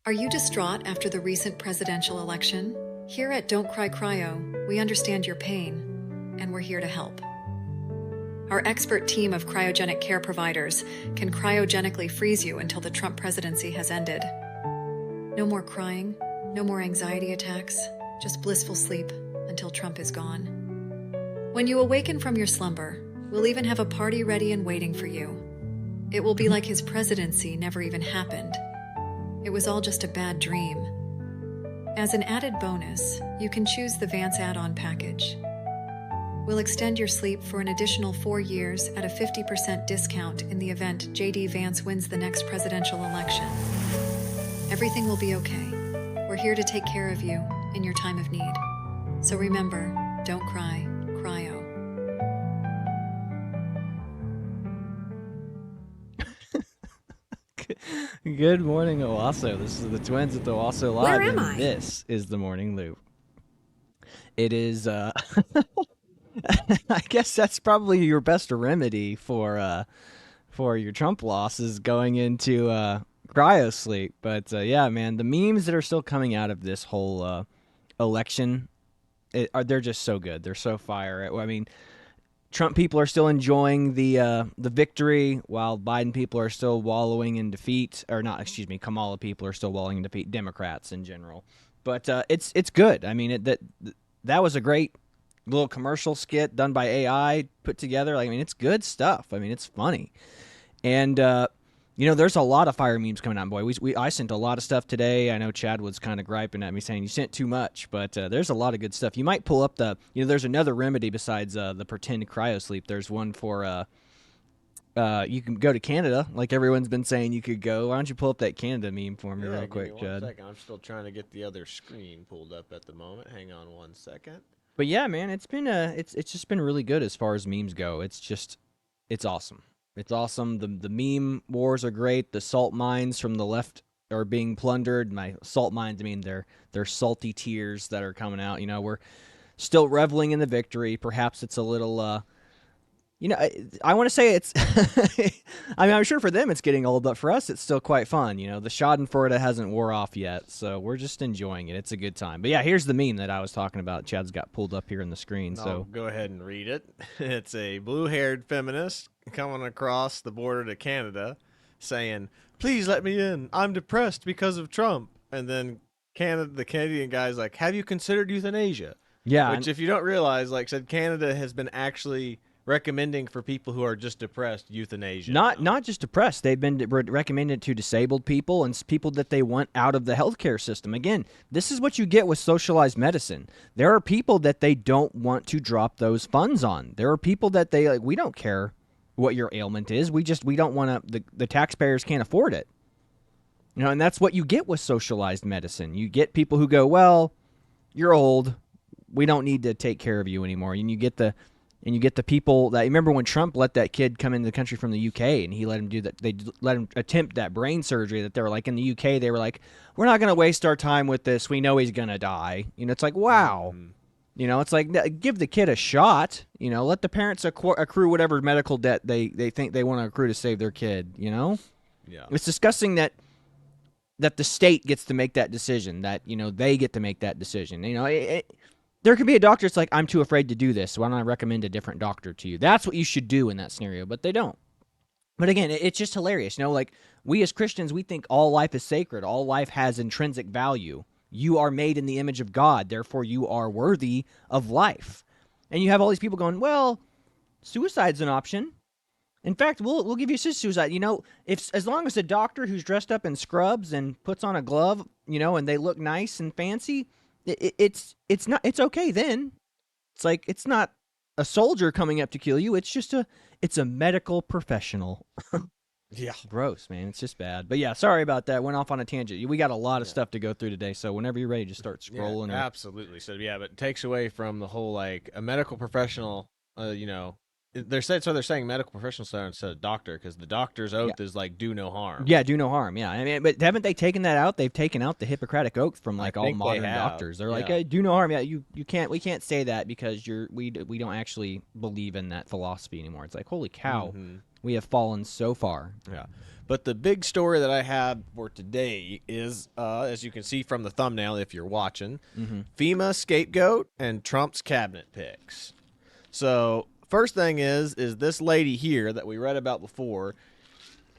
Are you distraught after the recent presidential election? Here at Don't Cry Cryo, we understand your pain, and we're here to help. Our expert team of cryogenic care providers can cryogenically freeze you until the Trump presidency has ended. No more crying, no more anxiety attacks, just blissful sleep until Trump is gone. When you awaken from your slumber, we'll even have a party ready and waiting for you. It will be like his presidency never even happened. It was all just a bad dream. As an added bonus, you can choose the Vance add-on package. We'll extend your sleep for an additional 4 years at a 50% discount in the event J.D. Vance wins the next presidential election. Everything will be okay. We're here to take care of you in your time of need. So remember, don't cry, cryo. Good morning, Owasso. This is the twins at the Owasso Live. Where am I? This is the Morning Loop. It is, I guess that's probably your best remedy for your Trump loss is going into cryo sleep. But yeah, man, the memes that are still coming out of this whole election, they're just so good. They're so fire. I mean, Trump people are still enjoying the victory, while Biden people are still wallowing in defeat. Or not, excuse me, Kamala people are still wallowing in defeat. Democrats in general, but it's good. I mean, that was a great little commercial skit done by AI, put together. Like, I mean, it's good stuff. I mean, it's funny, and there's a lot of fire memes coming out, boy. I sent a lot of stuff today. I know Chad was kind of griping at me saying you sent too much, but there's a lot of good stuff. You might pull up there's another remedy besides the pretend cryo sleep. There's one for you can go to Canada, like everyone's been saying you could go. Why don't you pull up that Canada meme for me real quick, Chad? 1 second. I'm still trying to get the other screen pulled up at the moment. Hang on 1 second. But yeah, man, it's just been really good as far as memes go. It's awesome. It's awesome. The meme wars are great. The salt mines from the left are being plundered. My salt mines, I mean, they're salty tears that are coming out. We're still reveling in the victory. Perhaps it's a little, I want to say it's, I mean, I'm sure for them it's getting old, but for us it's still quite fun. The Schadenfreude hasn't wore off yet, so we're just enjoying it. It's a good time. But yeah, here's the meme that I was talking about. Chad's got pulled up here on the screen. So go ahead and read it. It's a blue-haired feminist coming across the border to Canada saying, "Please let me in. I'm depressed because of Trump." And then the Canadian guy's like, "Have you considered euthanasia?" Yeah. Which, if you don't realize, like I said, Canada has been actually recommending for people who are just depressed euthanasia. Not just depressed. They've been recommended to disabled people and people that they want out of the healthcare system. Again, this is what you get with socialized medicine. There are people that they don't want to drop those funds on. There are people that they like, we don't care what your ailment is. We don't want to, the taxpayers can't afford it. And that's what you get with socialized medicine. You get people who go, well, you're old. We don't need to take care of you anymore. And you get the people that, remember when Trump let that kid come into the country from the UK and he let him do that, they let him attempt that brain surgery that they were like, in the UK, they were like, we're not going to waste our time with this. We know he's going to die. It's like, wow. It's like, give the kid a shot, let the parents accrue whatever medical debt they think they want to accrue to save their kid, Yeah. It's disgusting that the state gets to make that decision, that, they get to make that decision. There could be a doctor that's like, I'm too afraid to do this, so why don't I recommend a different doctor to you? That's what you should do in that scenario, but they don't. But again, it's just hilarious. Like, we as Christians, we think all life is sacred. All life has intrinsic value. You are made in the image of God, therefore you are worthy of life. And you have all these people going, well, suicide's an option. In fact, we'll give you suicide. If as long as a doctor who's dressed up in scrubs and puts on a glove, and they look nice and fancy, it's okay then. It's like, it's not a soldier coming up to kill you. It's a medical professional. Yeah. Gross, man. It's just bad. But yeah, sorry about that. Went off on a tangent. We got a lot of stuff to go through today, so whenever you're ready, just start scrolling. Yeah, absolutely. So yeah, but it takes away from the whole, like, a medical professional, is they're saying so they're saying medical professional instead of doctor because the doctor's oath is like do no harm. Yeah, do no harm. Yeah, I mean, but haven't they taken that out? They've taken out the Hippocratic oath from like all modern doctors. They're like, hey, do no harm. Yeah, we can't say that because we don't actually believe in that philosophy anymore. It's like, holy cow, we have fallen so far. Yeah. But the big story that I have for today is, as you can see from the thumbnail, if you're watching, FEMA Scapegoat and Trump's cabinet picks. So first thing is this lady here that we read about before.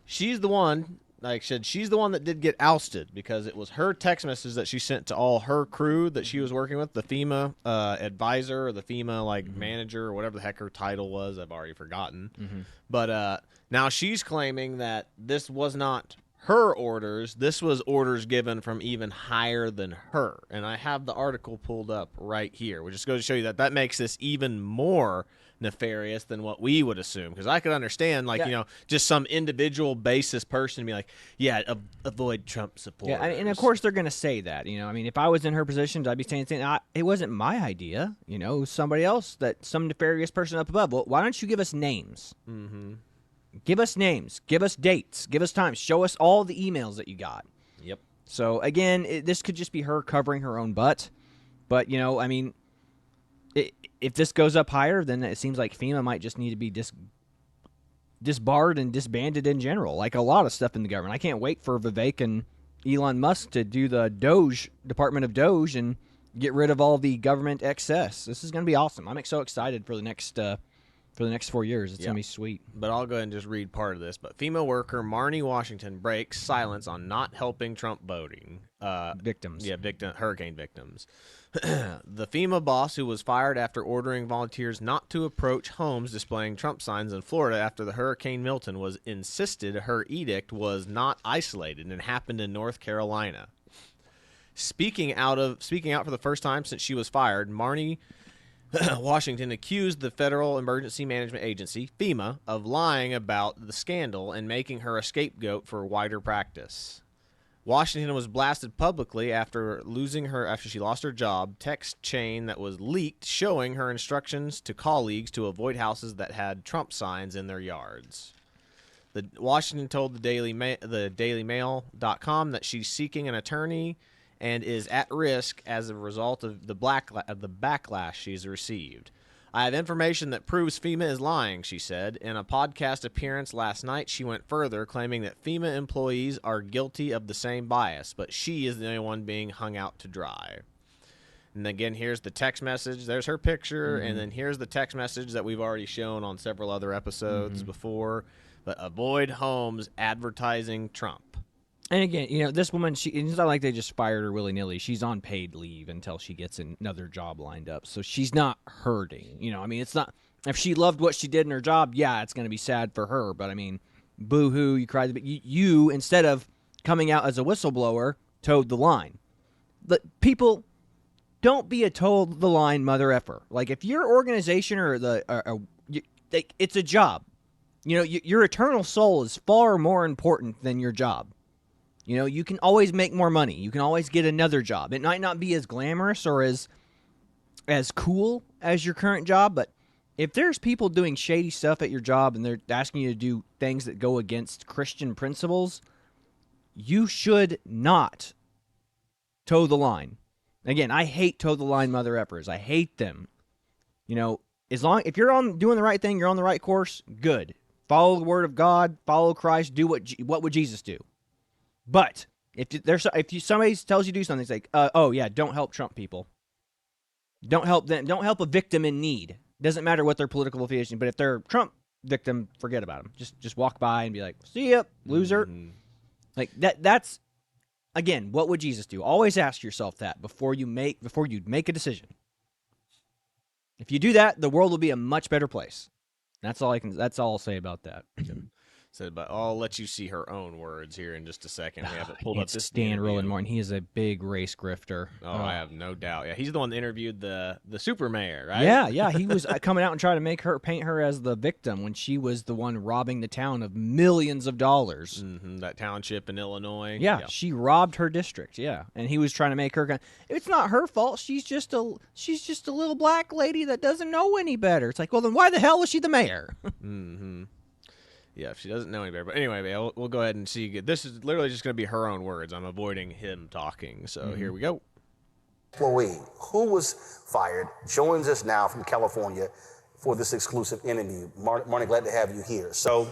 She's the one, like I said, she's the one that did get ousted because it was her text message that she sent to all her crew that she was working with, the FEMA advisor or the FEMA manager or whatever the heck her title was. I've already forgotten. But now she's claiming that this was not her orders. This was orders given from even higher than her. And I have the article pulled up right here, which just goes to show you that makes this even more nefarious than what we would assume. Because I could understand, just some individual basis person be like, avoid Trump supporters. Yeah, and of course they're going to say that. I mean, if I was in her position, I'd be saying it wasn't my idea. Somebody else, some nefarious person up above. Well, why don't you give us names? Give us names. Give us dates. Give us times. Show us all the emails that you got. Yep. So, again, this could just be her covering her own butt. But, I mean, if this goes up higher, then it seems like FEMA might just need to be disbarred and disbanded in general, like a lot of stuff in the government. I can't wait for Vivek and Elon Musk to do the Department of Doge, and get rid of all the government excess. This is going to be awesome. I'm so excited for the next 4 years. It's going to be sweet. But I'll go ahead and just read part of this. But FEMA worker Marnie Washington breaks silence on not helping Trump voting victims. Yeah, hurricane victims. The FEMA boss who was fired after ordering volunteers not to approach homes displaying Trump signs in Florida after the Hurricane Milton was insisted her edict was not isolated and happened in North Carolina. Speaking out for the first time since she was fired, Marnie Washington accused the Federal Emergency Management Agency, FEMA, of lying about the scandal and making her a scapegoat for wider practice. Washington was blasted publicly after she lost her job. Text chain that was leaked showing her instructions to colleagues to avoid houses that had Trump signs in their yards. Washington told the DailyMail.com that she's seeking an attorney and is at risk as a result of the backlash she's received. I have information that proves FEMA is lying, she said. In a podcast appearance last night, she went further, claiming that FEMA employees are guilty of the same bias, but she is the only one being hung out to dry. And again, here's the text message. There's her picture, and then here's the text message that we've already shown on several other episodes before. But avoid homes advertising Trump. And again, this woman, it's not like they just fired her willy-nilly. She's on paid leave until she gets another job lined up. So she's not hurting. I mean, it's not, if she loved what she did in her job, yeah, it's going to be sad for her. But I mean, boo-hoo, you cried. But you, instead of coming out as a whistleblower, towed the line. But people, don't be a told the line mother effer. Like, if your organization it's a job. Your eternal soul is far more important than your job. You can always make more money. You can always get another job. It might not be as glamorous or as cool as your current job, but if there's people doing shady stuff at your job and they're asking you to do things that go against Christian principles, you should not toe the line. Again, I hate toe the line mother effers. I hate them. If you're doing the right thing, you're on the right course, good. Follow the word of God, follow Christ, do what would Jesus do? But if somebody tells you to do something, it's like, don't help Trump people. Don't help them. Don't help a victim in need. Doesn't matter what their political affiliation, but if they're a Trump victim, forget about them. Just walk by and be like, see ya, loser. Like that's again, what would Jesus do? Always ask yourself that before you make a decision. If you do that, the world will be a much better place. That's all I'll say about that. Said, but I'll let you see her own words here in just a second. We have it pulled up. Can't This stand Roland interview. Martin. He is a big race grifter. Oh, I have no doubt. Yeah, he's the one that interviewed the super mayor, right? Yeah. He was coming out and trying to paint her as the victim when she was the one robbing the town of millions of dollars. That township in Illinois. Yeah, she robbed her district. Yeah, and he was trying to make her. It's not her fault. She's just a little black lady that doesn't know any better. It's like, well, then why the hell was she the mayor? Yeah, she doesn't know any better. But anyway, we'll go ahead and see. This is literally just going to be her own words. I'm avoiding him talking. So here we go. Employee who was fired joins us now from California for this exclusive interview. Marnie, glad to have you here. So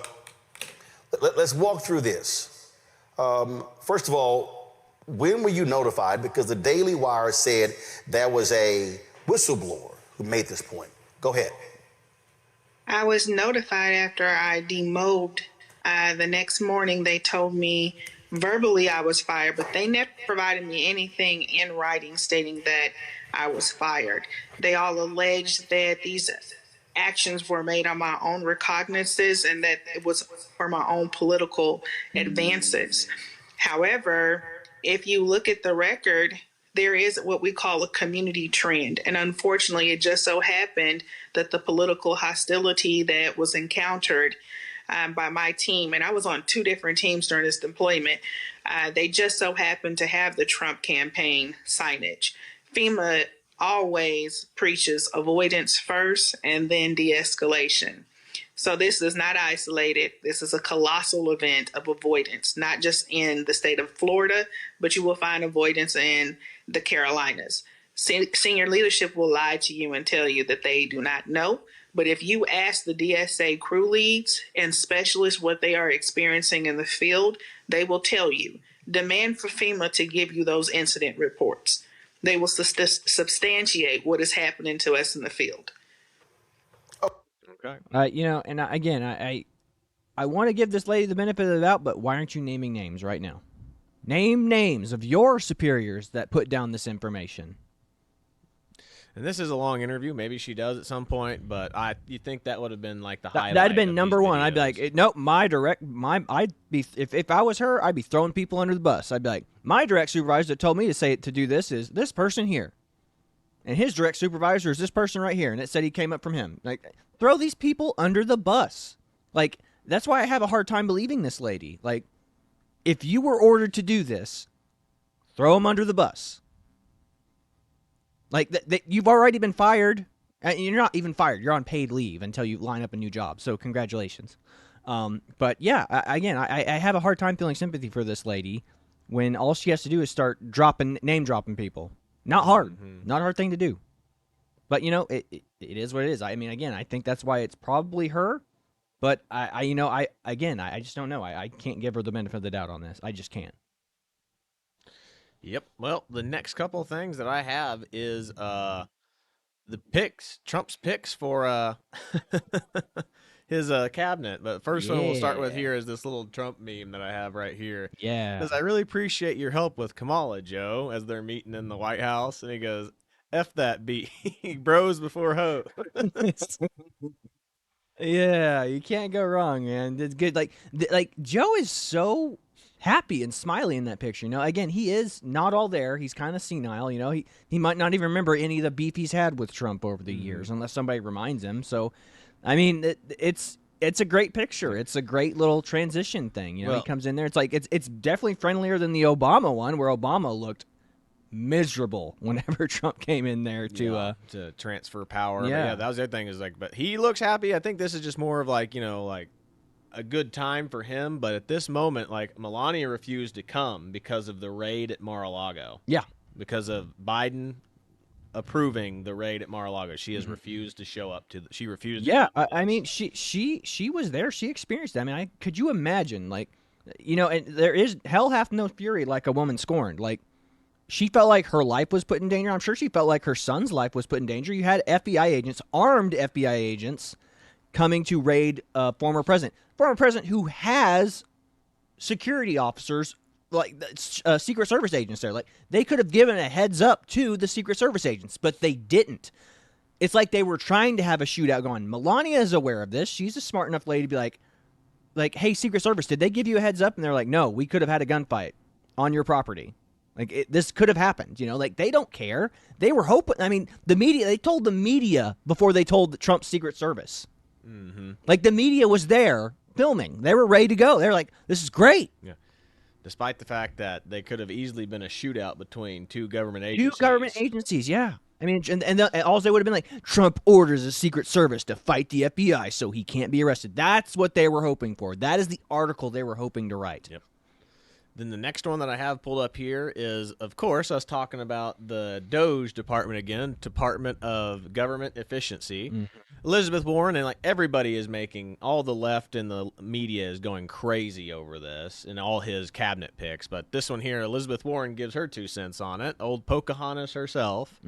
let's walk through this. First of all, when were you notified? Because the Daily Wire said there was a whistleblower who made this point. Go ahead. I was notified after I demobbed. The next morning, they told me verbally I was fired, but they never provided me anything in writing stating that I was fired. They all alleged that these actions were made on my own recognizances and that it was for my own political advances. However, if you look at the record, there is what we call a community trend. And unfortunately, it just so happened that the political hostility that was encountered by my team, and I was on 2 different teams during this deployment, they just so happened to have the Trump campaign signage. FEMA always preaches avoidance first and then de-escalation. So this is not isolated. This is a colossal event of avoidance, not just in the state of Florida, but you will find avoidance in the Carolinas. Senior leadership will lie to you and tell you that they do not know. But if you ask the DSA crew leads and specialists what they are experiencing in the field, they will tell you. Demand for FEMA to give you those incident reports. They will substantiate what is happening to us in the field. Okay. And I want to give this lady the benefit of the doubt, but why aren't you naming names right now? Name names of your superiors that put down this information. And this is a long interview. Maybe she does at some point, but you think that would have been like the highlight? That'd have been of number these one. I'd be videos. like, nope, I'd be, if I was her, I'd be throwing people under the bus. I'd be like, my direct supervisor that told me to do this is this person here. And his direct supervisor is this person right here. And it said he came up from him. Like, throw these people under the bus. Like, that's why I have a hard time believing this lady. Like, if you were ordered to do this, throw them under the bus. Like, you've already been fired. You're not even fired. You're on paid leave until you line up a new job. So congratulations. But yeah, I have a hard time feeling sympathy for this lady when all she has to do is start name dropping people. Not hard. Not a hard thing to do. But, it is what it is. I mean, again, I think that's why it's probably her. But, I just don't know. I can't give her the benefit of the doubt on this. I just can't. Yep. Well, the next couple of things that I have is the picks, Trump's picks for his cabinet. But first one we'll start with here is this little Trump meme that I have right here. Yeah. Because I really appreciate your help with Kamala, Joe, as they're meeting in the White House. And he goes, F that beat. Bros before hoe. Yeah, you can't go wrong, man. It's good. Like Joe is so happy and smiley in that picture. Again, he is not all there. He's kind of senile. He might not even remember any of the beef he's had with Trump over the years, unless somebody reminds him. So, I mean, it's a great picture. It's a great little transition thing. He comes in there. It's like it's definitely friendlier than the Obama one, where Obama looked miserable whenever Trump came in there to transfer power. Yeah. But yeah, that was the other thing is like, but he looks happy. I think this is just more of like, like a good time for him. But at this moment, like Melania refused to come because of the raid at Mar-a-Lago. Yeah. Because of Biden approving the raid at Mar-a-Lago. She has refused to show up she refused. Yeah. I mean, she was there. She experienced that. I mean, could you imagine and there is hell hath no fury like a woman scorned. Like, she felt like her life was put in danger. I'm sure she felt like her son's life was put in danger. You had FBI agents, armed FBI agents, coming to raid a former president who has security officers, like Secret Service agents there. Like, they could have given a heads up to the Secret Service agents, but they didn't. It's like they were trying to have a shootout going. Melania is aware of this. She's a smart enough lady to be like, like, hey, Secret Service, did they give you a heads up? And they're like, no, we could have had a gunfight on your property. Like, this could have happened, like, they don't care. They were hoping, I mean, the media, they told the media before they told Trump's Secret Service. Mm-hmm. Like, the media was there filming. They were ready to go. They're like, this is great. Yeah. Despite the fact that they could have easily been a shootout between two government agencies. Two government agencies, yeah. I mean, and all they would have been like, Trump orders the Secret Service to fight the FBI so he can't be arrested. That's what they were hoping for. That is the article they were hoping to write. Yep. Then the next one that I have pulled up here is, of course, us talking about the DOGE department again, Department of Government Efficiency. Mm-hmm. Elizabeth Warren and like everybody is making, all the left in the media is going crazy over this and all his cabinet picks. But this one here, Elizabeth Warren gives her 2 cents on it. Old Pocahontas herself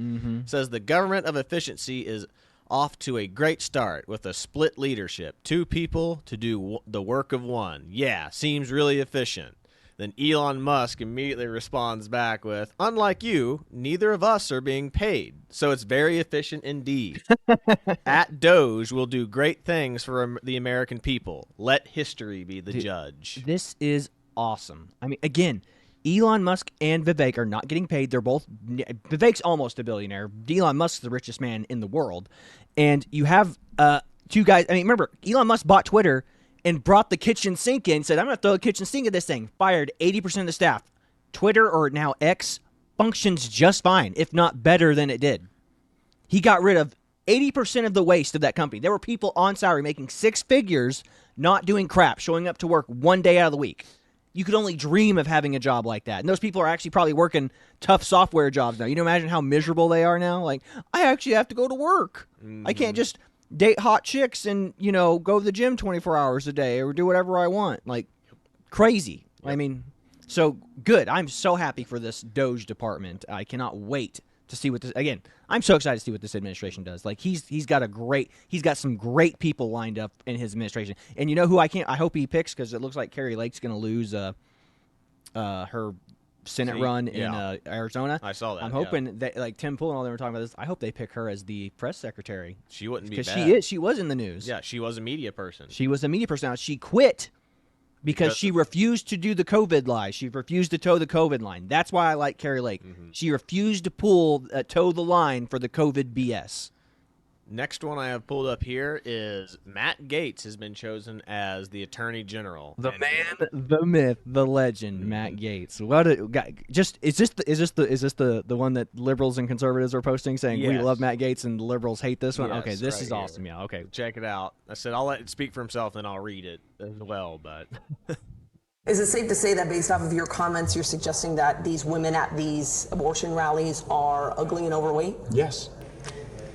says the government of efficiency is off to a great start with a split leadership. 2 people to do the work of one. Yeah, seems really efficient. Then Elon Musk immediately responds back with, unlike you, neither of us are being paid, so it's very efficient indeed. At Doge will do great things for the American people. Let history be the judge. This is awesome. I mean, again, Elon Musk and Vivek are not getting paid. They're both, Vivek's almost a billionaire. Elon Musk's the richest man in the world. And you have 2 guys, I mean, remember, Elon Musk bought Twitter and brought the kitchen sink in, said, I'm going to throw a kitchen sink at this thing. Fired 80% of the staff. Twitter, or now X, functions just fine, if not better than it did. He got rid of 80% of the waste of that company. There were people on salary making 6 figures, not doing crap, showing up to work 1 day out of the week. You could only dream of having a job like that. And those people are actually probably working tough software jobs now. You know, imagine how miserable they are now. Like, I actually have to go to work. I can't just date hot chicks and, go to the gym 24 hours a day or do whatever I want. Like, crazy. Yep. I mean, so good. I'm so happy for this Doge department. I cannot wait to see what this, again, I'm so excited to see what this administration does. Like, he's got some great people lined up in his administration. And you know who I hope he picks, because it looks like Carrie Lake's going to lose her Senate run in Arizona. I saw that. I'm hoping that, like Tim Pool and all them were talking about this, I hope they pick her as the press secretary. She wouldn't be bad. Because she was in the news. Yeah, she was a media person. She was a media person. Now, she quit because she refused to do the COVID lie. She refused to toe the COVID line. That's why I like Carrie Lake. Mm-hmm. She refused to toe the line for the COVID BS. Next one I have pulled up here is Matt Gaetz has been chosen as the Attorney General. The man, the myth, the legend, Matt Gaetz. What is this the one that liberals and conservatives are posting saying we love Matt Gaetz and the liberals hate this one? Yes, okay, this right is awesome. Here. Yeah, okay. Check it out. I said I'll let it speak for himself and I'll read it as well, but Is it safe to say that based off of your comments, you're suggesting that these women at these abortion rallies are ugly and overweight? Yes.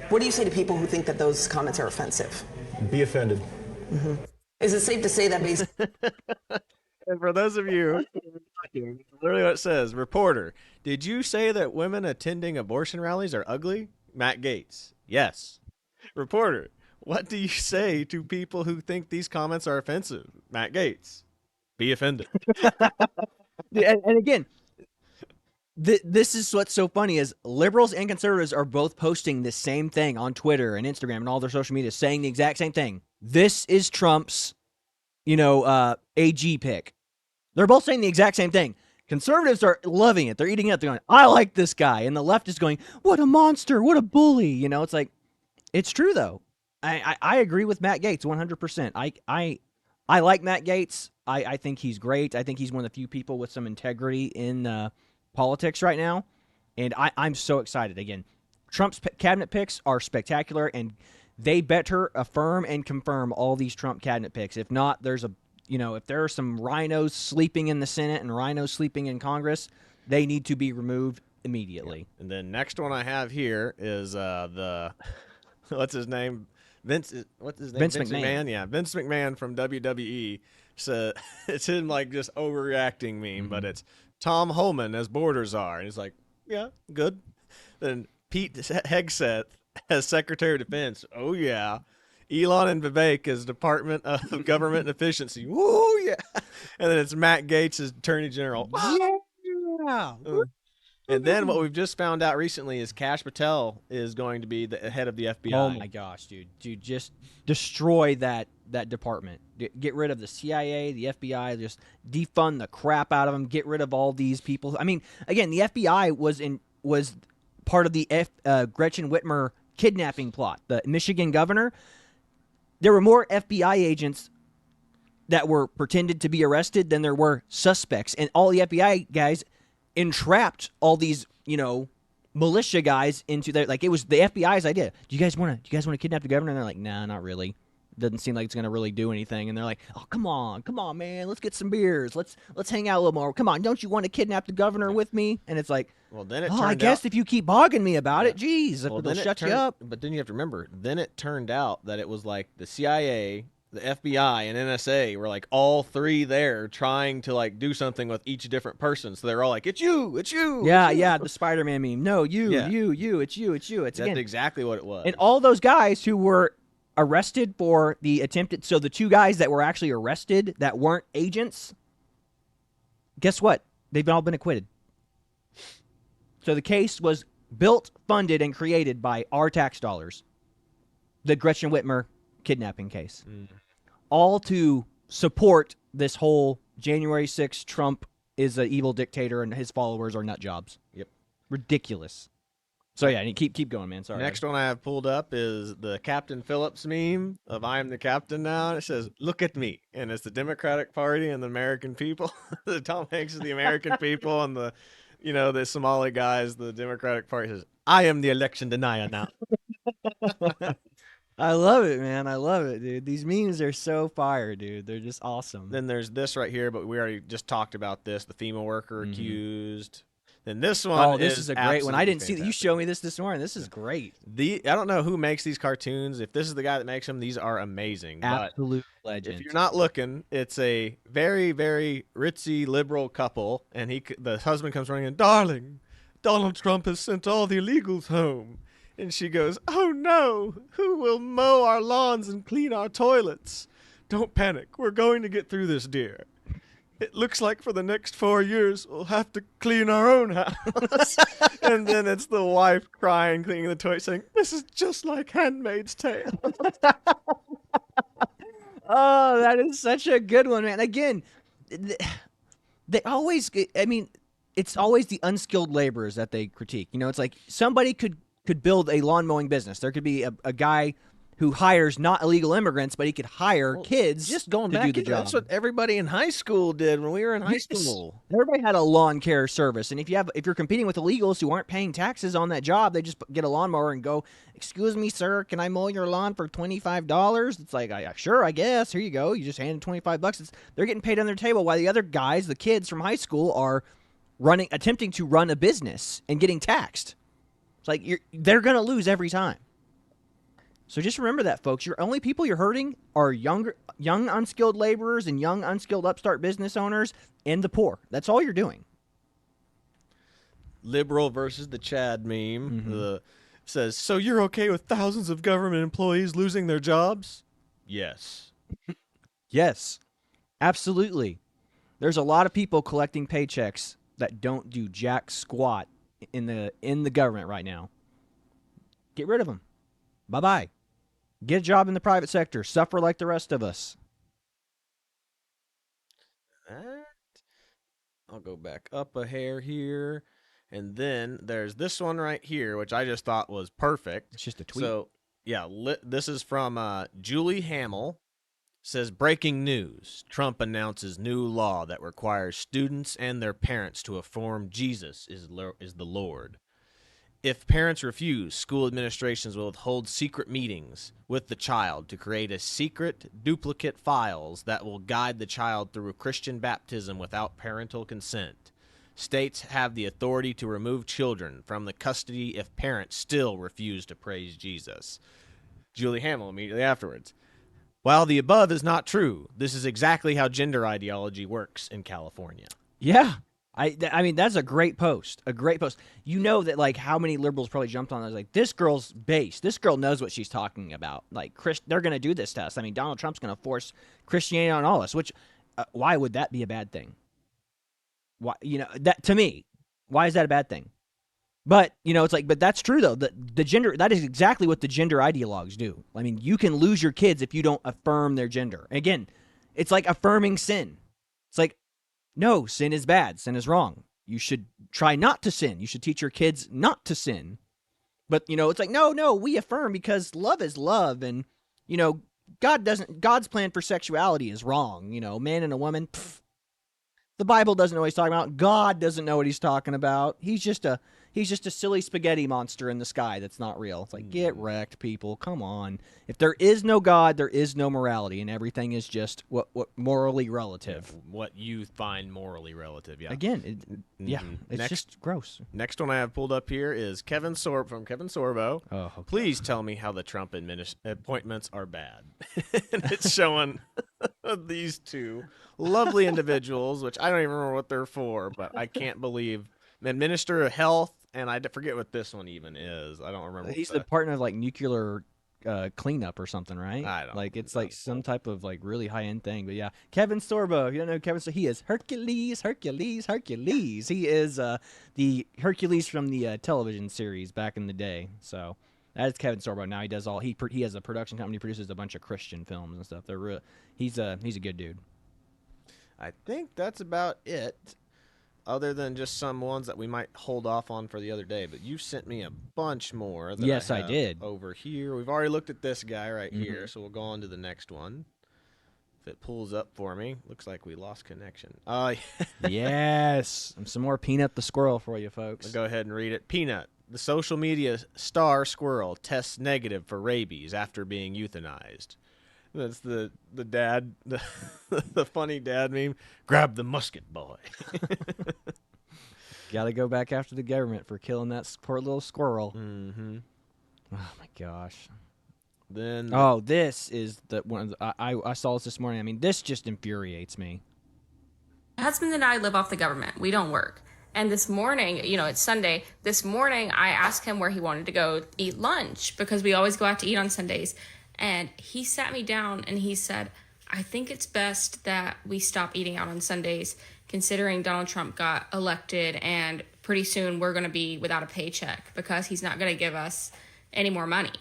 What do you say to people who think that those comments are offensive? Be offended. Mm-hmm. Is it safe to say that based... And for those of you, literally what it says, reporter, did you say that women attending abortion rallies are ugly? Matt Gaetz, yes. Reporter, what do you say to people who think these comments are offensive? Matt Gaetz, be offended. and again, this is what's so funny is liberals and conservatives are both posting the same thing on Twitter and Instagram and all their social media, saying the exact same thing. This is Trump's, AG pick. They're both saying the exact same thing. Conservatives are loving it. They're eating it. They're going, I like this guy. And the left is going, what a monster. What a bully. It's like, it's true, though. I agree with Matt Gaetz 100%. I like Matt Gaetz. I think he's great. I think he's one of the few people with some integrity in politics right now, and I'm so excited. Again, Trump's cabinet picks are spectacular, and they better affirm and confirm all these Trump cabinet picks. If not, if there are some rhinos sleeping in the Senate and rhinos sleeping in Congress, they need to be removed immediately. Yeah. And then next one I have here is what's his name? Vince McMahon. Yeah, Vince McMahon from WWE. So it's him like just overreacting meme, but it's Tom Homan as Borders are. And he's like, yeah, good. Then Pete Hegseth as Secretary of Defense. Oh, yeah. Elon and Vivek as Department of Government Efficiency. Woo, yeah. And then it's Matt Gaetz as Attorney General. Yeah. And then what we've just found out recently is Kash Patel is going to be the head of the FBI. Oh my gosh, dude, just destroy that department. Get rid of the CIA, the FBI, just defund the crap out of them. Get rid of all these people. I mean, again, the FBI was part of the Gretchen Whitmer kidnapping plot. The Michigan governor. There were more FBI agents that were pretended to be arrested than there were suspects, and all the FBI guys entrapped all these, militia guys into their, like, it was the FBI's idea. Do you guys want to kidnap the governor? And they're like, nah, not really. Doesn't seem like it's going to really do anything. And they're like, oh, come on, man, let's get some beers. Let's hang out a little more. Come on, don't you want to kidnap the governor with me? And it's like, well, then it I guess out, if you keep bogging me about it, geez, well, they'll shut you up. But then you have to remember, then it turned out that it was like the CIA, the FBI, and NSA were like all three there trying to like do something with each different person. So they're all like, it's you. Yeah, the Spider-Man meme. No, you, it's you. It's That's exactly what it was. And all those guys who were arrested for the attempted, so the two guys that were actually arrested that weren't agents, guess what? They've all been acquitted. So the case was built, funded, and created by our tax dollars. The Gretchen Whitmer kidnapping case. All to support this whole January 6th Trump is an evil dictator and his followers are nut jobs. Yep. Ridiculous. So yeah, keep going, man. Sorry. Next one I have pulled up is the Captain Phillips meme of I am the captain now. And it says, look at me. And it's the Democratic Party and the American people. The Tom Hanks is the American people, and the Somali guys, the Democratic Party, says, I am the election denier now. I love it, man. I love it, dude. These memes are so fire, dude. They're just awesome. Then there's this right here, but we already just talked about this. The FEMA worker accused. Then this one. Oh, this is a great one. I didn't see that. You showed me this morning. This is great. I don't know who makes these cartoons. If this is the guy that makes them, these are amazing. Absolute legend. If you're not looking, it's a very, very ritzy liberal couple, and the husband comes running in, darling, Donald Trump has sent all the illegals home. And she goes, oh no, who will mow our lawns and clean our toilets? Don't panic. We're going to get through this, dear. It looks like for the next 4 years, we'll have to clean our own house. And then it's the wife crying, cleaning the toilet, saying, this is just like Handmaid's Tale. Oh, that is such a good one, man. Again, they always, it's always the unskilled laborers that they critique. It's like somebody could build a lawn mowing business. There could be a guy who hires not illegal immigrants, but he could hire kids just going to back do the job. That's what everybody in high school did when we were in high school. Everybody had a lawn care service, and if you're competing with illegals who aren't paying taxes on that job, they just get a lawnmower and go, "Excuse me, sir, can I mow your lawn for $25?" It's like, sure, I guess. Here you go. You just handed $25. They're getting paid on their table, while the other guys, the kids from high school, are attempting to run a business and getting taxed. It's like they're going to lose every time. So just remember that, folks. Your only people you're hurting are young unskilled laborers and young unskilled upstart business owners and the poor. That's all you're doing. Liberal versus the Chad meme says, so you're okay with thousands of government employees losing their jobs? Yes. Yes, absolutely. There's a lot of people collecting paychecks that don't do jack squat in the government right now. Get rid of them. Bye-bye. Get a job in the private sector. Suffer like the rest of us. I'll go back up a hair here. And then there's this one right here, which I just thought was perfect. It's just a tweet. So, yeah, this is from Julie Hamill. Says, breaking news. Trump announces new law that requires students and their parents to affirm Jesus is the Lord. If parents refuse, school administrations will hold secret meetings with the child to create a secret duplicate files that will guide the child through Christian baptism without parental consent. States have the authority to remove children from the custody if parents still refuse to praise Jesus. Julie Hamill immediately afterwards. While the above is not true, this is exactly how gender ideology works in California. Yeah. I mean, that's a great post. A great post. You know that, like, how many liberals probably jumped on that. Like, this girl's base. This girl knows what she's talking about. Like, they're going to do this to us. I mean, Donald Trump's going to force Christianity on all of us, which, why would that be a bad thing? Why, that to me, why is that a bad thing? But, it's like, but that's true, though. The gender, that is exactly what the gender ideologues do. I mean, you can lose your kids if you don't affirm their gender. Again, it's like affirming sin. It's like, no, sin is bad. Sin is wrong. You should try not to sin. You should teach your kids not to sin. But, it's like, no, we affirm because love is love. And, God's plan for sexuality is wrong. Man and a woman, the Bible doesn't know what he's talking about. God doesn't know what he's talking about. He's just a silly spaghetti monster in the sky that's not real. It's like, get wrecked, people. Come on. If there is no God, there is no morality, and everything is just what morally relative. What you find morally relative, yeah. Again, it's just gross. Next one I have pulled up here is Kevin Sorbo. Oh, okay. Please tell me how the Trump appointments are bad. And it's showing these two lovely individuals, which I don't even remember what they're for, but I can't believe. Minister of Health, and I forget what this one even is. I don't remember. He's the partner of like nuclear cleanup or something, right? I don't. Like it's like some type of like really high end thing. But yeah, Kevin Sorbo. If you don't know Kevin, so he is Hercules. He is the Hercules from the television series back in the day. So that's Kevin Sorbo. Now he does all. He has a production company, produces a bunch of Christian films and stuff. He's a good dude. I think that's about it. Other than just some ones that we might hold off on for the other day. But you sent me a bunch more. Yes, I did. Over here. We've already looked at this guy right here, so we'll go on to the next one. If it pulls up for me. Looks like we lost connection. Yes. Some more Peanut the Squirrel for you, folks. I'll go ahead and read it. Peanut, the social media star squirrel, tests negative for rabies after being euthanized. That's the dad, the funny dad meme. Grab the musket, boy. Got to go back after the government for killing that poor little squirrel. Mm-hmm. Oh my gosh. Then this is the one I saw this morning. I mean, this just infuriates me. My husband and I live off the government. We don't work. And this morning, it's Sunday. This morning, I asked him where he wanted to go eat lunch because we always go out to eat on Sundays. And he sat me down and he said, I think it's best that we stop eating out on Sundays, considering Donald Trump got elected and pretty soon we're going to be without a paycheck because he's not going to give us any more money.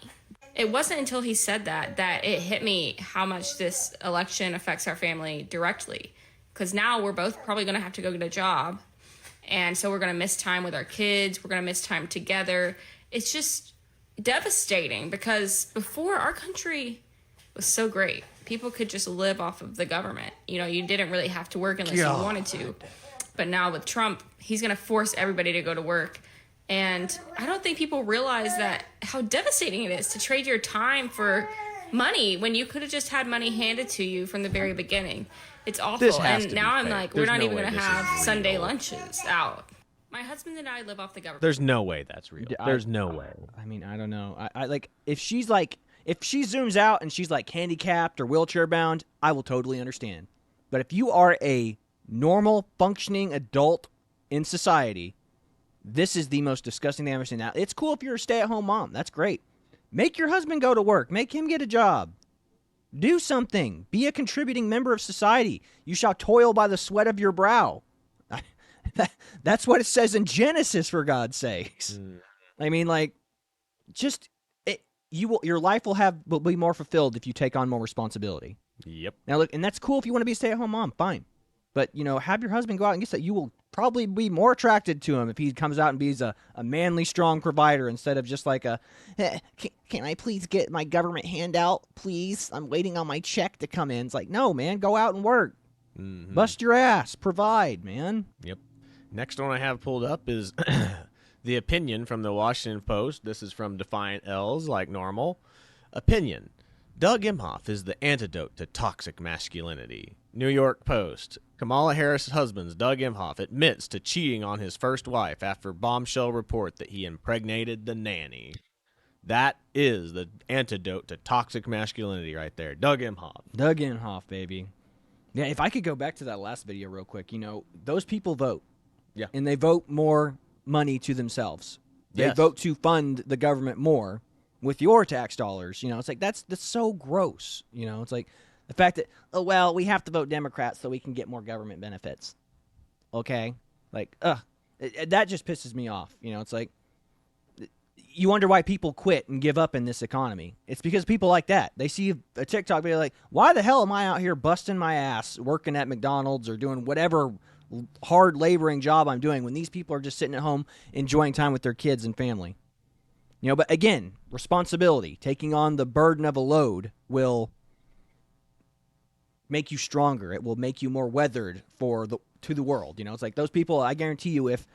It wasn't until he said that it hit me how much this election affects our family directly. Because now we're both probably going to have to go get a job. And so we're going to miss time with our kids. We're going to miss time together. It's just devastating because before our country was so great. People could just live off of the government. You didn't really have to work unless you wanted to. But now with Trump, he's going to force everybody to go to work. And I don't think people realize that how devastating it is to trade your time for money when you could have just had money handed to you from the very beginning. It's awful. And now I'm like, we're not even going to have Sunday lunches out. My husband and I live off the government. There's no way that's real. There's no way. I mean, I don't know. I like if she zooms out and she's like handicapped or wheelchair bound, I will totally understand. But if you are a normal functioning adult in society, this is the most disgusting thing I've ever seen. Now, it's cool if you're a stay-at-home mom. That's great. Make your husband go to work. Make him get a job. Do something. Be a contributing member of society. You shall toil by the sweat of your brow. That's what it says in Genesis, for God's sakes. I mean, like, your life will be more fulfilled if you take on more responsibility. Yep. Now, look, and that's cool if you want to be a stay-at-home mom, fine. But, have your husband go out and get that. You will probably be more attracted to him if he comes out and be a manly, strong provider instead of just like can I please get my government handout, please? I'm waiting on my check to come in. It's like, no, man, go out and work. Mm-hmm. Bust your ass. Provide, man. Yep. Next one I have pulled up is the opinion from the Washington Post. This is from Defiant L's, like normal. Opinion. Doug Emhoff is the antidote to toxic masculinity. New York Post. Kamala Harris' husband, Doug Emhoff, admits to cheating on his first wife after bombshell report that he impregnated the nanny. That is the antidote to toxic masculinity right there. Doug Emhoff. Doug Emhoff, baby. Yeah, if I could go back to that last video real quick, those people vote. Yeah. And they vote more money to themselves. They vote to fund the government more with your tax dollars. It's like that's so gross. It's like the fact that, we have to vote Democrat so we can get more government benefits. Okay? Like, that just pisses me off. It's like, you wonder why people quit and give up in this economy. It's because people like that. They see a TikTok video like, why the hell am I out here busting my ass working at McDonald's or doing whatever hard laboring job I'm doing when these people are just sitting at home enjoying time with their kids and family? But again, responsibility, taking on the burden of a load will make you stronger. It will make you more weathered to the world. It's like those people, I guarantee you, if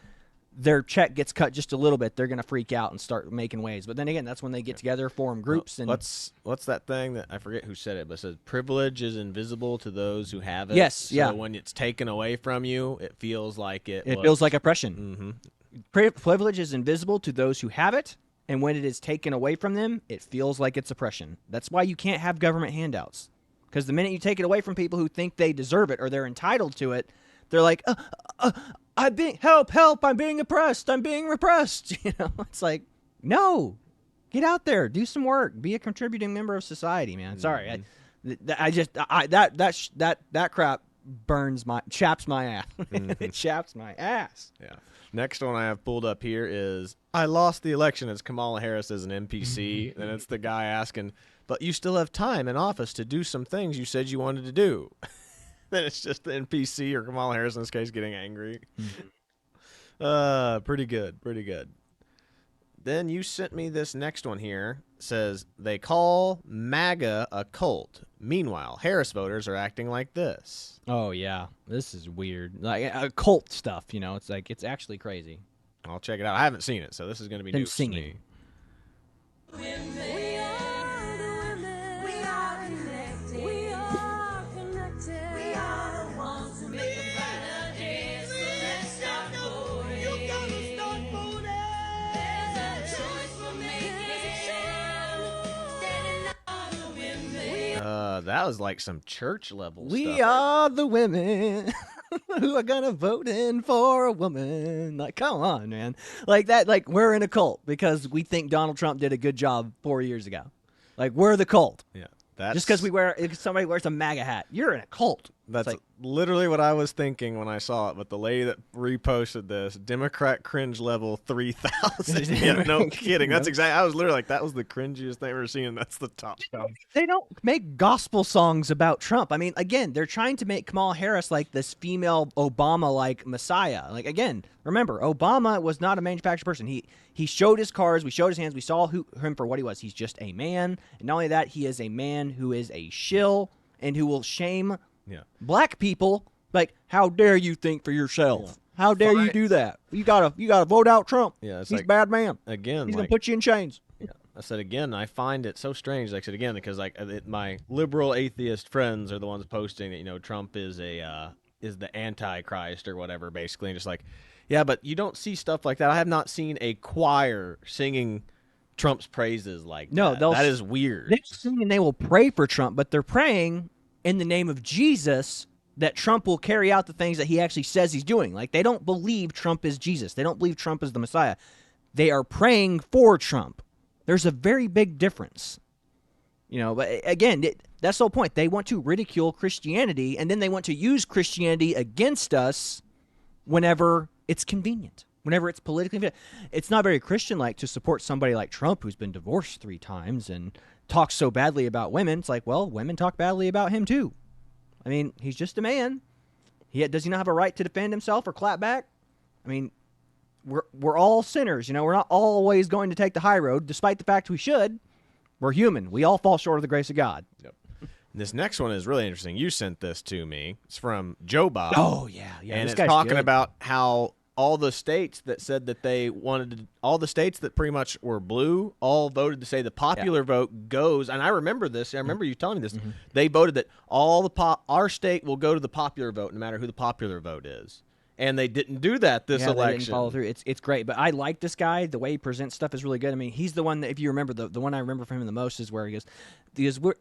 their check gets cut just a little bit, they're going to freak out and start making waves. But then again, that's when they get together, form groups. And what's that thing that I forget who said it, but it says privilege is invisible to those who have it. Yes, so when it's taken away from you, it feels like it feels like oppression. Privilege is invisible to those who have it, and when it is taken away from them, it feels like it's oppression. That's why you can't have government handouts, because the minute you take it away from people who think they deserve it or they're entitled to it, they're like, help, I'm being oppressed, I'm being repressed. It's like, no, get out there, do some work, be a contributing member of society, man. Sorry, that crap chaps my ass. It chaps my ass. Yeah. Next one I have pulled up here is, I lost the election as Kamala Harris as an NPC. And it's the guy asking, but you still have time in office to do some things you said you wanted to do. Then it's just the NPC, or Kamala Harris in this case, getting angry. Pretty good. Then you sent me this next one here. It says, they call MAGA a cult. Meanwhile, Harris voters are acting like this. Oh, yeah. This is weird. Like cult stuff, It's like, it's actually crazy. I'll check it out. I haven't seen it, so this is going to be new singing. to me. That was like some church level stuff. We are the women who are gonna vote in for a woman. Like, come on, man. Like that, like we're in a cult because we think Donald Trump did a good job 4 years ago. Like, we're the cult. Yeah. Just because if somebody wears a MAGA hat, you're in a cult. That's like, literally what I was thinking when I saw it. But the lady that reposted this, Democrat cringe level 3,000. Yeah, no kidding. That's exactly. I was literally like, that was the cringiest thing I've ever seen. And that's the top. They don't make gospel songs about Trump. I mean, again, they're trying to make Kamala Harris like this female Obama-like messiah. Like, again, remember, Obama was not a manufactured person. He showed his cards. We showed his hands. We saw him for what he was. He's just a man. And not only that, he is a man who is a shill and who will shame black people. Like, how dare you think for yourself? Yeah. How dare you do that? You gotta vote out Trump. Yeah, he's like, a bad man. Again, he's gonna put you in chains. Yeah, I said again. I find it so strange. Like I said again, because my liberal atheist friends are the ones posting that Trump is the Antichrist or whatever, basically, and just like, yeah, but you don't see stuff like that. I have not seen a choir singing Trump's praises like that. That is weird. They sing and they will pray for Trump, but they're praying in the name of Jesus that Trump will carry out the things that he actually says he's doing. Like, they don't believe Trump is Jesus. They don't believe Trump is the Messiah. They are praying for Trump. There's a very big difference. But again, that's the whole point. They want to ridicule Christianity, and then they want to use Christianity against us whenever it's convenient, whenever it's politically convenient. It's not very Christian-like to support somebody like Trump, who's been divorced 3 times and talks so badly about women. It's like, well, women talk badly about him too. I mean, he's just a man. Does he not have a right to defend himself or clap back? I mean, we're all sinners. We're not always going to take the high road, despite the fact we should. We're human. We all fall short of the grace of God. Yep. This next one is really interesting. You sent this to me. It's from Joe Bob. Oh, yeah. And it's talking about how all the states that said that they wanted to, all the states that pretty much were blue, all voted to say the popular vote goes. And I remember this. I remember you telling me this. Mm-hmm. They voted that our state will go to the popular vote, no matter who the popular vote is. And they didn't do that this election. They didn't follow through. It's great. But I like this guy. The way he presents stuff is really good. I mean, he's the one that, if you remember, the one I remember from him the most is where he goes,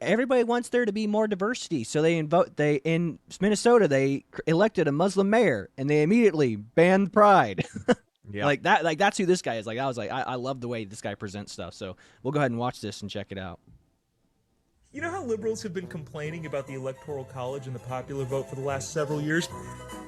everybody wants there to be more diversity. So in Minnesota, they elected a Muslim mayor, and they immediately banned pride. Yeah. Like that's who this guy is. Like, I was like, I love the way this guy presents stuff. So we'll go ahead and watch this and check it out. You know how liberals have been complaining about the Electoral College and the popular vote for the last several years?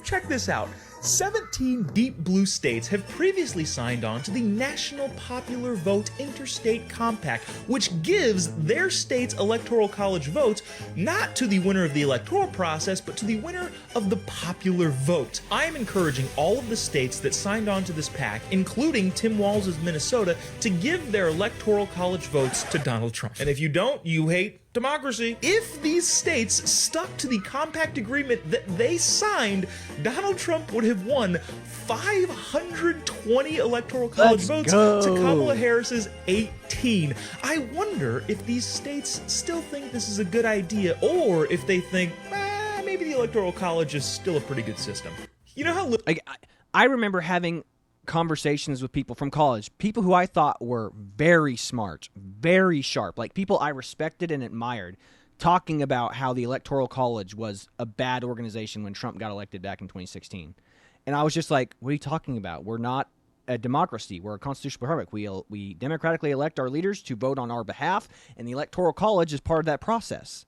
Check this out. 17 deep blue states have previously signed on to the National Popular Vote Interstate Compact, which gives their state's Electoral College votes not to the winner of the electoral process, but to the winner of the popular vote. I am encouraging all of the states that signed on to this pact, including Tim Walz' Minnesota, to give their Electoral College votes to Donald Trump. And if you don't, you hate democracy. If these states stuck to the compact agreement that they signed, Donald Trump would have won 520 Electoral College votes to Kamala Harris's 18. I wonder if these states still think this is a good idea, or if they think, maybe the Electoral College is still a pretty good system. You know how... I remember having conversations with people from college, people who I thought were very smart, very sharp, like people I respected and admired, talking about how the Electoral College was a bad organization when Trump got elected back in 2016. And I was just like, what are you talking about? We're not a democracy. We're a constitutional republic. We democratically elect our leaders to vote on our behalf, and the Electoral College is part of that process.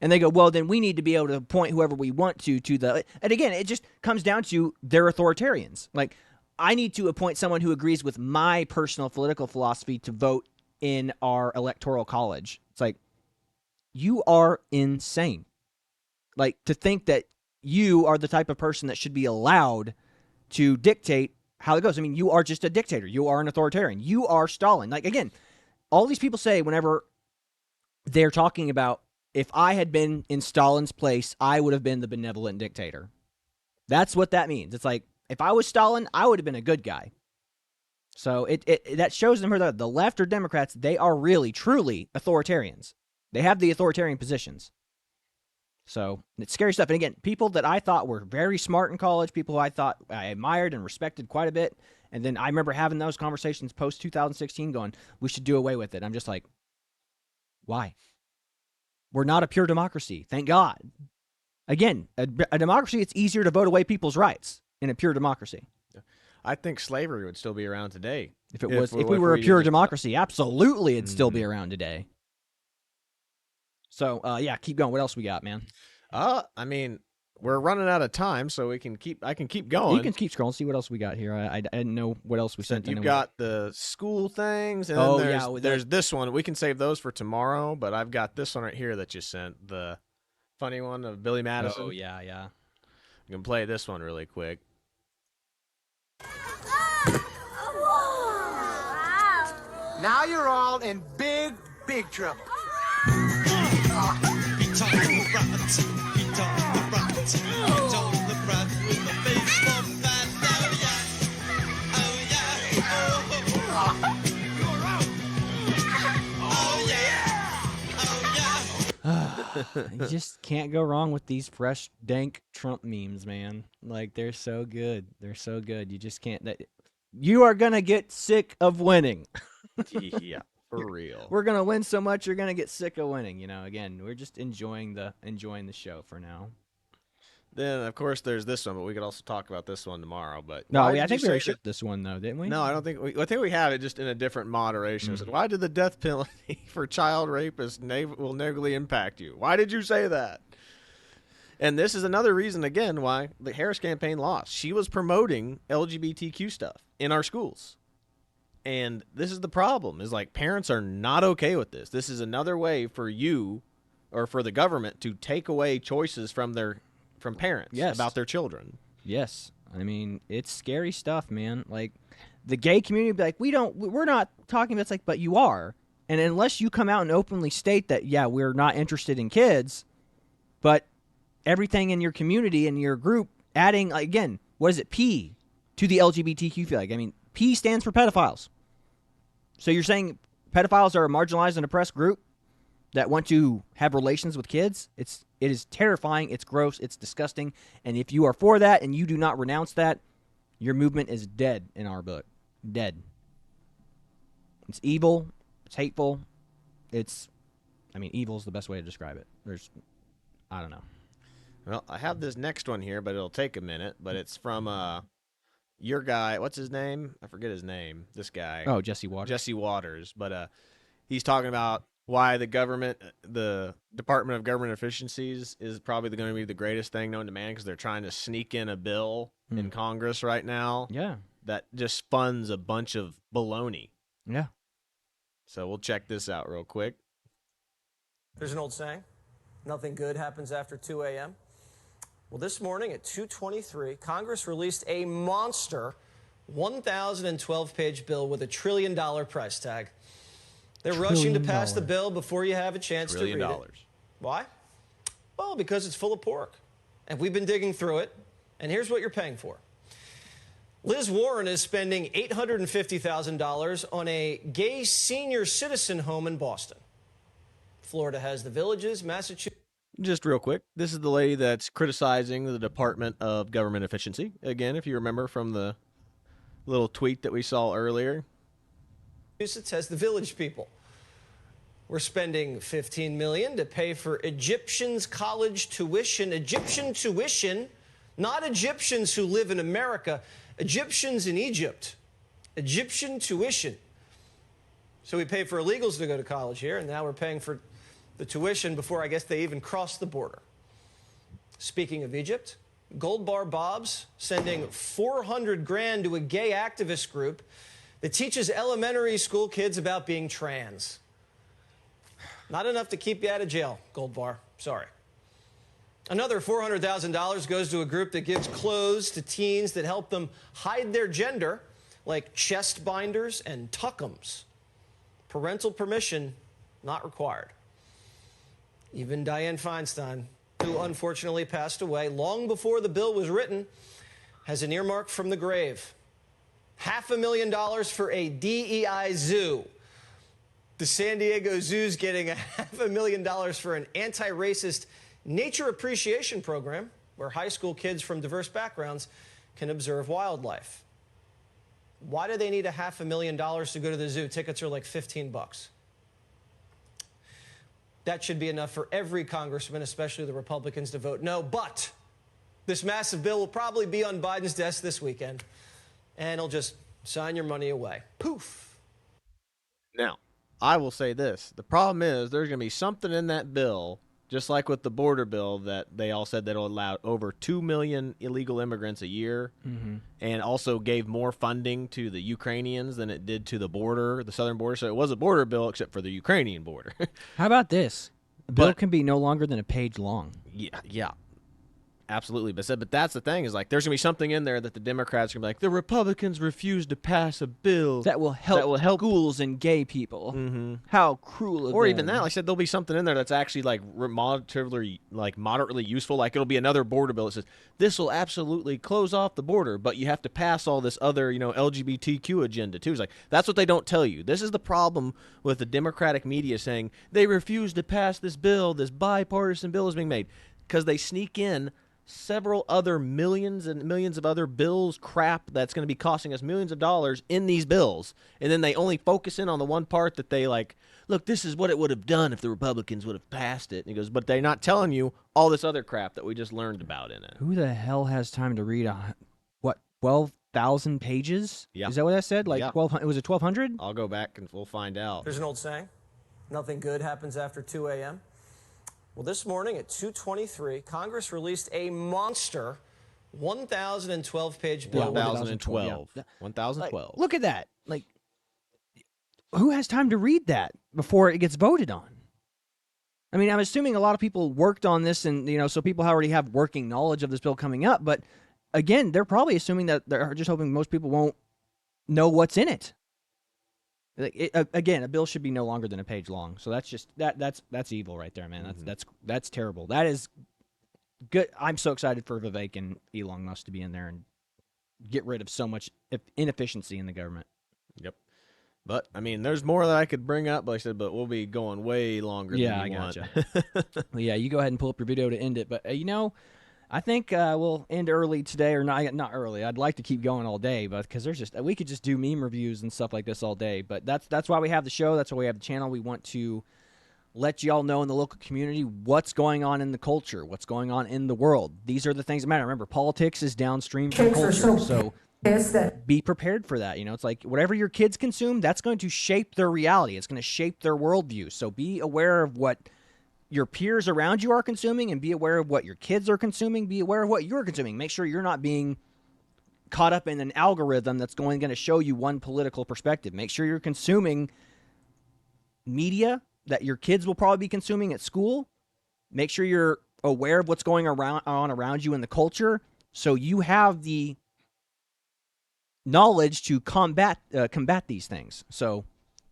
And they go, well, then we need to be able to appoint whoever we want to the... And again, it just comes down to they're authoritarians. Like, I need to appoint someone who agrees with my personal political philosophy to vote in our Electoral College. It's like, you are insane. Like, to think that you are the type of person that should be allowed to dictate how it goes. I mean, you are just a dictator. You are an authoritarian. You are Stalin. Like, again, all these people say whenever they're talking about, if I had been in Stalin's place, I would have been the benevolent dictator. That's what that means. It's like, if I was Stalin, I would have been a good guy. So that shows them that the left or Democrats, they are really, truly authoritarians. They have the authoritarian positions. So it's scary stuff. And again, people that I thought were very smart in college, people who I thought I admired and respected quite a bit. And then I remember having those conversations post 2016 going, we should do away with it. I'm just like, why? We're not a pure democracy. Thank God. Again, a democracy, it's easier to vote away people's rights in a pure democracy. I think slavery would still be around today. If we were a pure democracy, absolutely it'd still be around today. So, yeah, keep going. What else we got, man? I mean, we're running out of time, so I can keep going. You can keep scrolling, see what else we got here. I didn't know what else we sent. You've got the school things, and then there's this one. We can save those for tomorrow, but I've got this one right here that you sent, the funny one of Billy Madison. Oh, yeah, yeah. You can play this one really quick. Now you're all in big trouble. You just can't go wrong with these fresh, dank Trump memes, man. Like, they're so good. They're so good. You just can't... You are going to get sick of winning. Yeah, for real. We're going to win so much, you're going to get sick of winning. You know, again, we're just enjoying the show for now. Then, of course, there's this one, but we could also talk about this one tomorrow. But no, I think we already shipped this one, though, didn't we? No, I don't think I think we have it just in a different moderation. Mm-hmm. Why did the death penalty for child rapists will negatively impact you? Why did you say that? And this is another reason, again, why the Harris campaign lost. She was promoting LGBTQ stuff in our schools. And this is the problem, is like parents are not okay with this. This is another way for you or for the government to take away choices from parents about their children. Yes. I mean, it's scary stuff, man. Like, the gay community would be like, we're not talking about, it's like, but you are. And unless you come out and openly state that, yeah, we're not interested in kids, but everything in your community and your group adding, again, what is it, P to the LGBTQ flag? I mean, P stands for pedophiles. So you're saying pedophiles are a marginalized and oppressed group that want to have relations with kids? It is terrifying, it's gross, it's disgusting, and if you are for that and you do not renounce that, your movement is dead in our book. Dead. It's evil, it's hateful, evil is the best way to describe it. I don't know. Well, I have this next one here, but it'll take a minute, but it's from your guy, what's his name? I forget his name, this guy. Oh, Jesse Waters. Jesse Waters, but he's talking about why the Department of Government Efficiencies is probably going to be the greatest thing known to man, because they're trying to sneak in a bill in Congress right now. Yeah. That just funds a bunch of baloney. Yeah. So we'll check this out real quick. There's an old saying, nothing good happens after 2 a.m. Well, this morning at 2:23, Congress released a monster 1,012-page bill with $1 trillion price tag. They're rushing to pass the bill before you have a chance to read it. Why? Well, because it's full of pork. And we've been digging through it, and here's what you're paying for. Liz Warren is spending $850,000 on a gay senior citizen home in Boston. Florida has the Villages, Massachusetts. Just real quick, this is the lady that's criticizing the Department of Government Efficiency. Again, if you remember from the little tweet that we saw earlier. Massachusetts has the Village people. We're spending $15 million to pay for Egyptians' college tuition. Egyptian tuition, not Egyptians who live in America, Egyptians in Egypt. Egyptian tuition. So we pay for illegals to go to college here, and now we're paying for the tuition before I guess they even cross the border. Speaking of Egypt, Gold Bar Bob's sending $400,000 to a gay activist group that teaches elementary school kids about being trans. Not enough to keep you out of jail, Gold Bar. Sorry. Another $400,000 goes to a group that gives clothes to teens that help them hide their gender, like chest binders and tuckums. Parental permission not required. Even Dianne Feinstein, who unfortunately passed away long before the bill was written, has an earmark from the grave. $500,000 for a DEI zoo. The San Diego Zoo's getting $500,000 for an anti-racist nature appreciation program where high school kids from diverse backgrounds can observe wildlife. Why do they need $500,000 to go to the zoo? Tickets are like $15. That should be enough for every congressman, especially the Republicans, to vote no. But this massive bill will probably be on Biden's desk this weekend, and he'll just sign your money away. Poof. Now, I will say this. The problem is there's going to be something in that bill, just like with the border bill, that they all said that it'll allow over 2 million illegal immigrants a year, and also gave more funding to the Ukrainians than it did to the border, the southern border. So it was a border bill except for the Ukrainian border. How about this? A bill can be no longer than a page long. Yeah. Absolutely. But that's the thing, is like there's going to be something in there that the Democrats are going to be like, the Republicans refused to pass a bill that will help schools and gay people. How cruel of Or them. even that, like I said, there'll be something in there that's actually like moderately useful. Like it'll be another border bill that says this will absolutely close off the border, but you have to pass all this other, LGBTQ agenda too. It's like that's what they don't tell you. This is the problem with the Democratic media saying they refuse to pass this bill, this bipartisan bill is being made, because they sneak in several other millions and millions of other bills crap that's going to be costing us millions of dollars in these bills, and then they only focus in on the one part that they like, look, this is what it would have done if the Republicans would have passed it. And he goes, but they're not telling you all this other crap that we just learned about in it. Who the hell has time to read 12,000 pages? Yeah. Is that what I said? Like 1,200? Was it 1,200? I'll go back and we'll find out. There's an old saying, nothing good happens after 2 a.m. Well, this morning at 2:23, Congress released a monster 1,012-page bill. 1,012. 1,012. Look at that. Like, who has time to read that before it gets voted on? I mean, I'm assuming a lot of people worked on this, and so people already have working knowledge of this bill coming up. But again, they're probably assuming that they're just hoping most people won't know what's in it. Again, a bill should be no longer than a page long. So that's just that's evil right there, man. That's terrible. That is good. I'm so excited for Vivek and Elon Musk to be in there and get rid of so much inefficiency in the government. Yep. But I mean, there's more that I could bring up, like I said, but we'll be going way longer than you want. Well, yeah, you go ahead and pull up your video to end it. But I think we'll end early today, or not early. I'd like to keep going all day, but because we could just do meme reviews and stuff like this all day. But that's why we have the show. That's why we have the channel. We want to let y'all know in the local community what's going on in the culture, what's going on in the world. These are the things that matter. Remember, politics is downstream from culture. So be prepared for that. It's like whatever your kids consume, that's going to shape their reality. It's going to shape their worldview. So be aware of what your peers around you are consuming, and be aware of what your kids are consuming. Be aware of what you're consuming. Make sure you're not being caught up in an algorithm that's going to show you one political perspective. Make sure you're consuming media that your kids will probably be consuming at school. Make sure you're aware of what's going on around you in the culture, so you have the knowledge to combat these things. So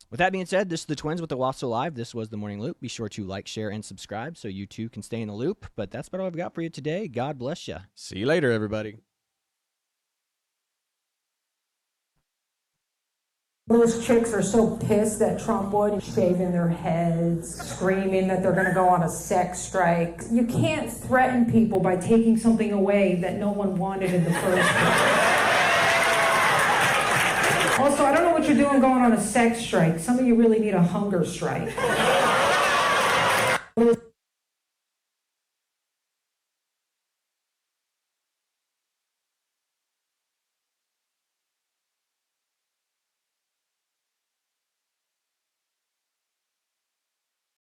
with that being said, this is the Twins with the Owasso Live. This was the Morning Loop. Be sure to like, share, and subscribe so you too can stay in the loop. But that's about all I've got for you today. God bless you. See you later, everybody. Those chicks are so pissed that Trump would, shaving their heads, screaming that they're going to go on a sex strike. You can't threaten people by taking something away that no one wanted in the first place. Also, I don't know what you're doing going on a sex strike. Some of you really need a hunger strike.